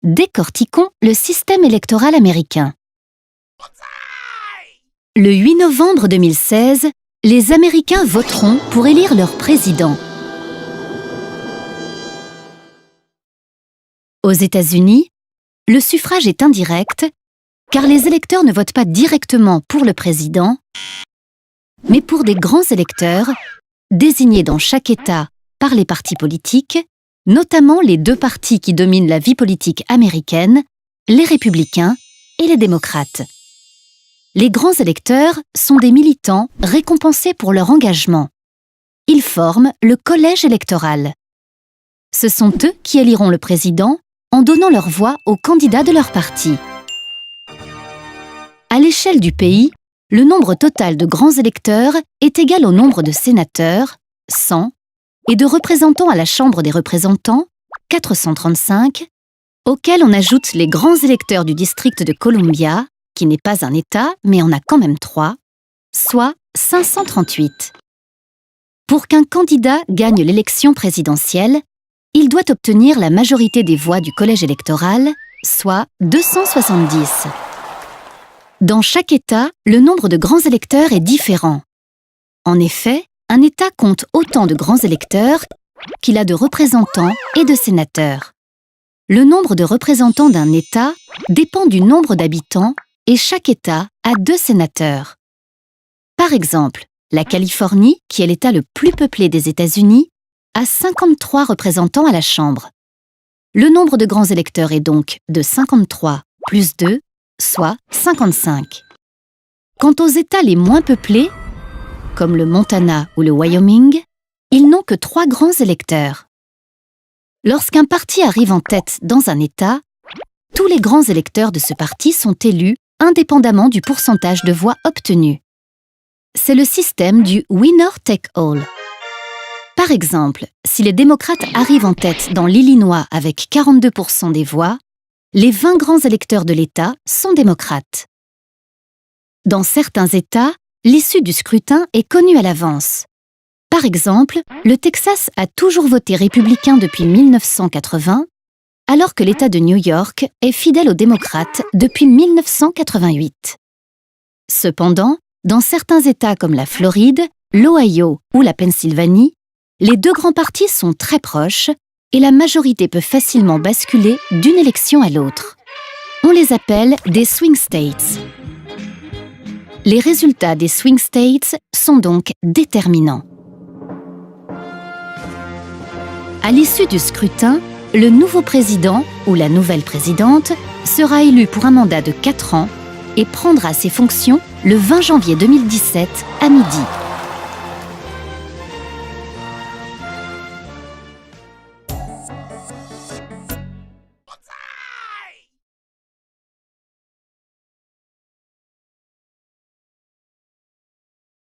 décortiquons le système électoral américain. Le 8 novembre 2016, les Américains voteront pour élire leur président. Aux États-Unis, le suffrage est indirect car les électeurs ne votent pas directement pour le président, mais pour des grands électeurs désignés dans chaque État par les partis politiques, notamment les deux partis qui dominent la vie politique américaine, les républicains et les démocrates. Les grands électeurs sont des militants récompensés pour leur engagement. Ils forment le collège électoral. Ce sont eux qui éliront le président en donnant leur voix aux candidats de leur parti. À l'échelle du pays, le nombre total de grands électeurs est égal au nombre de sénateurs, 100, et de représentants à la Chambre des représentants, 435, auxquels on ajoute les grands électeurs du district de Columbia, qui n'est pas un État, mais en a quand même 3, soit 538. Pour qu'un candidat gagne l'élection présidentielle, il doit obtenir la majorité des voix du collège électoral, soit 270. Dans chaque État, le nombre de grands électeurs est différent. En effet, un État compte autant de grands électeurs qu'il a de représentants et de sénateurs. Le nombre de représentants d'un État dépend du nombre d'habitants et chaque État a 2 sénateurs. Par exemple, la Californie, qui est l'État le plus peuplé des États-Unis, a 53 représentants à la Chambre. Le nombre de grands électeurs est donc de 53 plus 2, soit 55. Quant aux États les moins peuplés, comme le Montana ou le Wyoming, ils n'ont que 3 grands électeurs. Lorsqu'un parti arrive en tête dans un État, tous les grands électeurs de ce parti sont élus indépendamment du pourcentage de voix obtenues. C'est le système du winner take all. Par exemple, si les démocrates arrivent en tête dans l'Illinois avec 42% des voix, les 20 grands électeurs de l'État sont démocrates. Dans certains États, l'issue du scrutin est connue à l'avance. Par exemple, le Texas a toujours voté républicain depuis 1980, alors que l'État de New York est fidèle aux démocrates depuis 1988. Cependant, dans certains États comme la Floride, l'Ohio ou la Pennsylvanie, les 2 grands partis sont très proches et la majorité peut facilement basculer d'une élection à l'autre. On les appelle des swing states. Les résultats des swing states sont donc déterminants. À l'issue du scrutin, le nouveau président ou la nouvelle présidente sera élu pour un mandat de 4 ans et prendra ses fonctions le 20 janvier 2017 à midi.